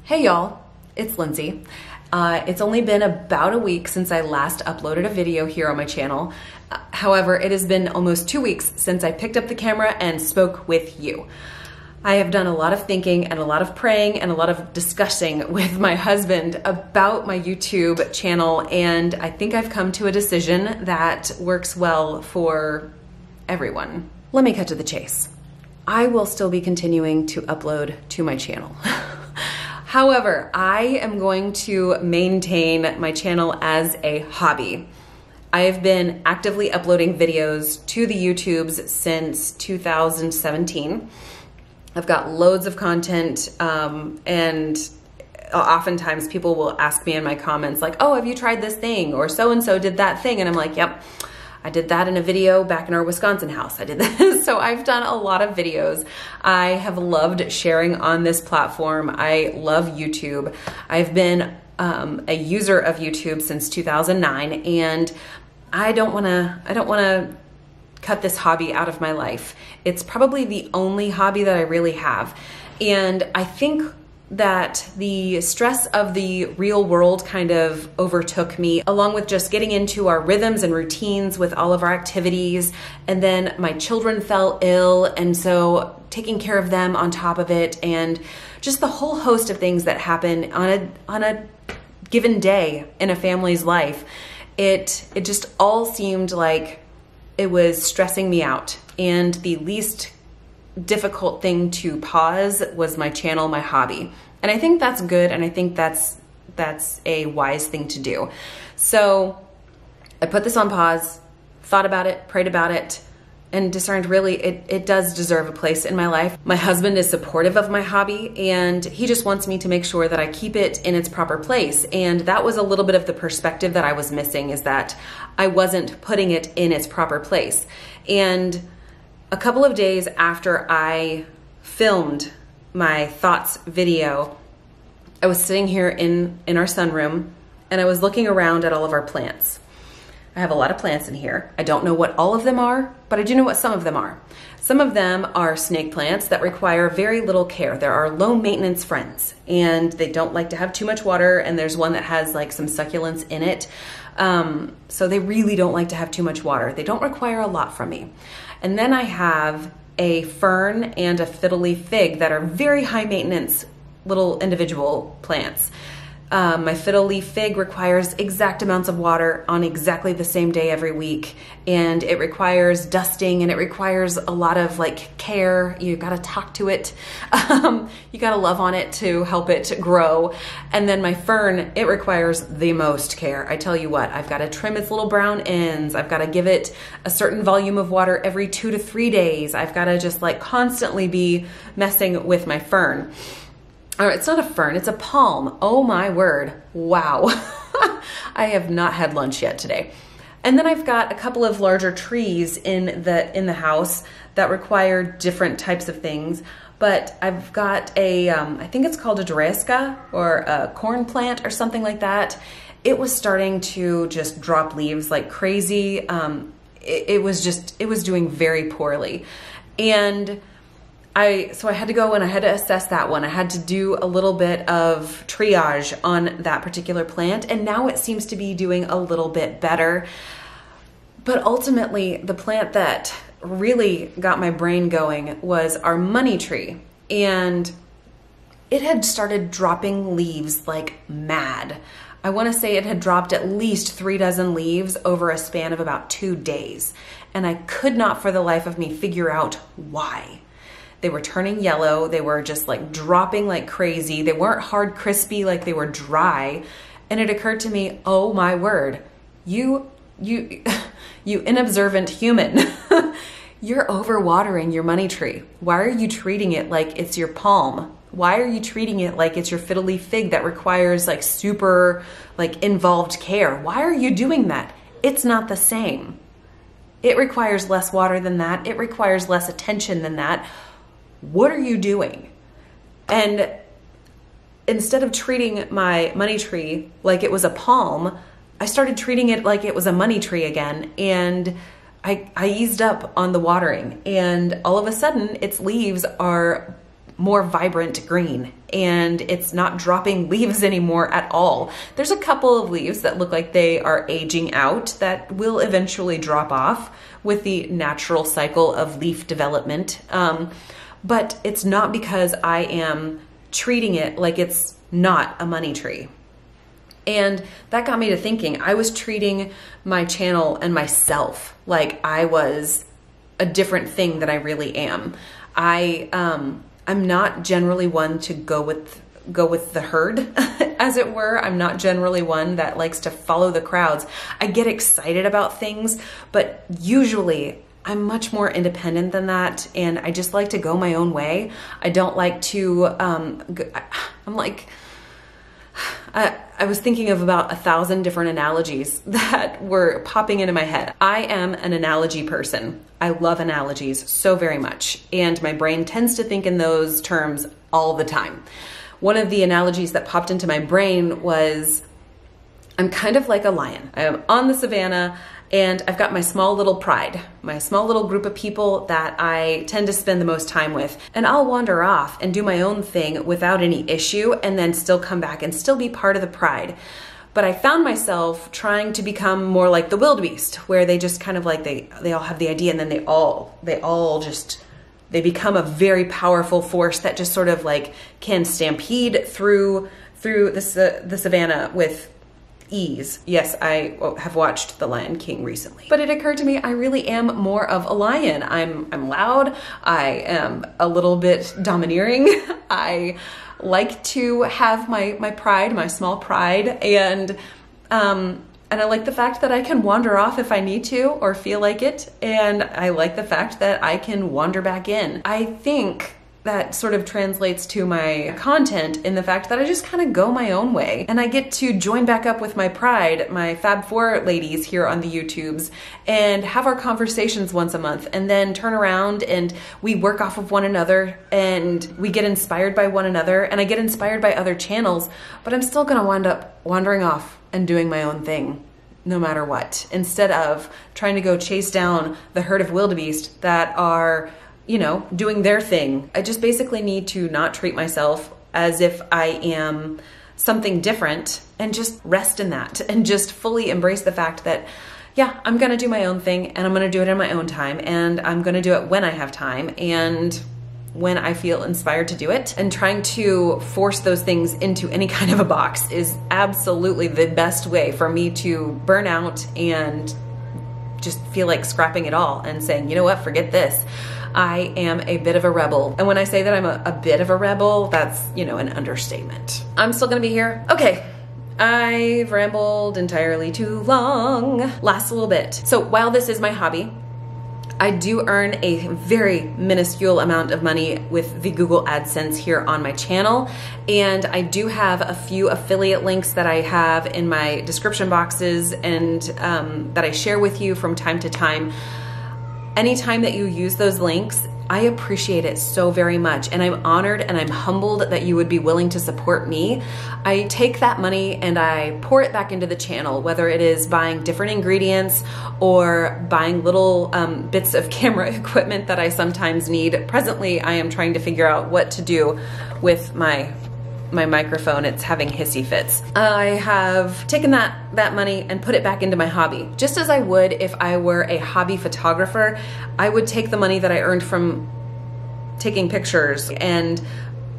Hey y'all, it's Lindsay. It's only been about a week since I last uploaded a video here on my channel. However, it has been almost 2 weeks since I picked up the camera and spoke with you. I have done a lot of thinking and a lot of praying and a lot of discussing with my husband about my YouTube channel, and I think I've come to a decision that works well for everyone. Let me cut to the chase. I will still be continuing to upload to my channel. However, I am going to maintain my channel as a hobby. I have been actively uploading videos to the YouTubes since 2017. I've got loads of content, and oftentimes people will ask me in my comments like, oh, have you tried this thing? Or so-and-so did that thing. And I'm like, yep, I did that in a video back in our Wisconsin house. I did this. So I've done a lot of videos. I have loved sharing on this platform. I love YouTube. I've been a user of YouTube since 2009, and I don't wanna cut this hobby out of my life. It's probably the only hobby that I really have. And I think that the stress of the real world kind of overtook me, along with just getting into our rhythms and routines with all of our activities. And then my children fell ill, and so taking care of them on top of it, and just the whole host of things that happen on a given day in a family's life. It just all seemed like it was stressing me out. And the least difficult thing to pause was my channel, my hobby. And I think that's good, and I think that's a wise thing to do. So I put this on pause, thought about it, prayed about it, and discerned really it does deserve a place in my life. My husband is supportive of my hobby, and he just wants me to make sure that I keep it in its proper place. And that was a little bit of the perspective that I was missing, is that I wasn't putting it in its proper place. And a couple of days after I filmed my thoughts video, I was sitting here in our sunroom, and I was looking around at all of our plants. I have a lot of plants in here. I don't know what all of them are, but I do know what some of them are. Some of them are snake plants that require very little care. There are low maintenance friends, and they don't like to have too much water, and there's one that has like some succulents in it. So they really don't like to have too much water. They don't require a lot from me. And then I have a fern and a fiddle-leaf fig that are very high maintenance little individual plants. My fiddle-leaf fig requires exact amounts of water on exactly the same day every week, and it requires dusting, and it requires a lot of like care. You gotta talk to it. You gotta love on it to help it grow. And then my fern, it requires the most care. I tell you what, I've gotta trim its little brown ends. I've gotta give it a certain volume of water every 2 to 3 days. I've gotta just like constantly be messing with my fern. Or it's not a fern, it's a palm. Oh my word, wow. I have not had lunch yet today. And then I've got a couple of larger trees in the house that require different types of things. But I've got a, I think it's called a Dreska, or a corn plant or something like that. It was starting to just drop leaves like crazy. It was doing very poorly. And so I had to go and I had to assess that one. I had to do a little bit of triage on that particular plant, and now it seems to be doing a little bit better. But ultimately, the plant that really got my brain going was our money tree, and it had started dropping leaves like mad. I want to say it had dropped at least 3 dozen leaves over a span of about 2 days, and I could not for the life of me figure out why. They were turning yellow. They were just like dropping like crazy. They weren't hard, crispy, like they were dry. And it occurred to me, oh my word, you inobservant human. You're overwatering your money tree. Why are you treating it like it's your palm? Why are you treating it like it's your fiddle-leaf fig that requires like super like involved care? Why are you doing that? It's not the same. It requires less water than that. It requires less attention than that. What are you doing? And instead of treating my money tree like it was a palm, I started treating it like it was a money tree again. And I eased up on the watering, and all of a sudden its leaves are more vibrant green, and it's not dropping leaves anymore at all. There's a couple of leaves that look like they are aging out that will eventually drop off with the natural cycle of leaf development. But it's not because I am treating it like it's not a money tree. And that got me to thinking, I was treating my channel and myself like I was a different thing than I really am. I'm not generally one to go with the herd, as it were. I'm not generally one that likes to follow the crowds. I get excited about things, but usually I'm much more independent than that, and I just like to go my own way. I don't like to, I was thinking of about 1,000 different analogies that were popping into my head. I am an analogy person. I love analogies so very much, and my brain tends to think in those terms all the time. One of the analogies that popped into my brain was, I'm kind of like a lion. I am on the savannah, and I've got my small little pride, my small little group of people that I tend to spend the most time with. And I'll wander off and do my own thing without any issue, and then still come back and still be part of the pride. But I found myself trying to become more like the wildebeest, where they just kind of like, they all have the idea, and then they all become a very powerful force that just sort of like can stampede through the savannah with ease. Yes, I have watched The Lion King recently, but it occurred to me I really am more of a lion. I'm loud. I am a little bit domineering. I like to have my pride, my small pride, and I like the fact that I can wander off if I need to or feel like it, and I like the fact that I can wander back in. I think that sort of translates to my content in the fact that I just kind of go my own way, and I get to join back up with my pride, my Fab Four ladies here on the YouTubes, and have our conversations once a month, and then turn around and we work off of one another, and we get inspired by one another, and I get inspired by other channels, but I'm still gonna wind up wandering off and doing my own thing no matter what, instead of trying to go chase down the herd of wildebeest that are, you know, doing their thing. I just basically need to not treat myself as if I am something different, and just rest in that, and just fully embrace the fact that, yeah, I'm gonna do my own thing, and I'm gonna do it in my own time, and I'm gonna do it when I have time and when I feel inspired to do it. And trying to force those things into any kind of a box is absolutely the best way for me to burn out and just feel like scrapping it all and saying, you know what, forget this. I am a bit of a rebel. And when I say that I'm a bit of a rebel, that's, you know, an understatement. I'm still gonna be here. Okay, I've rambled entirely too long. Last little bit. So while this is my hobby, I do earn a very minuscule amount of money with the Google AdSense here on my channel. And I do have a few affiliate links that I have in my description boxes and that I share with you from time to time. Anytime that you use those links, I appreciate it so very much, and I'm honored and I'm humbled that you would be willing to support me. I take that money and I pour it back into the channel, whether it is buying different ingredients or buying little bits of camera equipment that I sometimes need. Presently, I am trying to figure out what to do with my microphone. It's having hissy fits. I have taken that money and put it back into my hobby. Just as I would if I were a hobby photographer, I would take the money that I earned from taking pictures and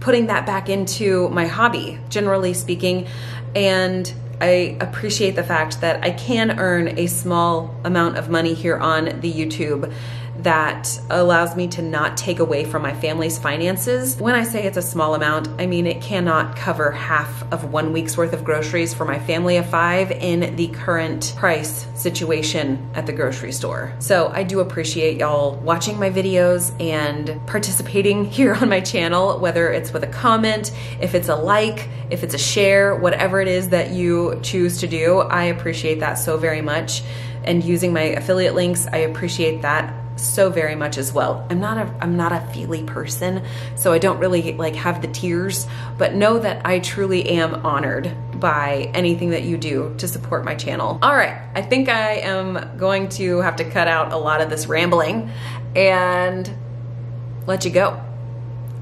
putting that back into my hobby, generally speaking. And I appreciate the fact that I can earn a small amount of money here on the YouTube that allows me to not take away from my family's finances. When I say it's a small amount, I mean it cannot cover half of 1 week's worth of groceries for my family of 5 in the current price situation at the grocery store. So I do appreciate y'all watching my videos and participating here on my channel, whether it's with a comment, if it's a like, if it's a share, whatever it is that you choose to do. I appreciate that so very much. And using my affiliate links, I appreciate that so very much as well. I'm not a feely person, so I don't really like have the tears, but know that I truly am honored by anything that you do to support my channel. All right, I think I am going to have to cut out a lot of this rambling and let you go.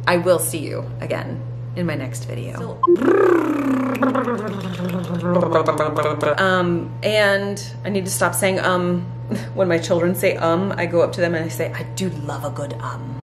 I will see you again in my next video. And I need to stop saying when my children say I go up to them and I say, I do love a good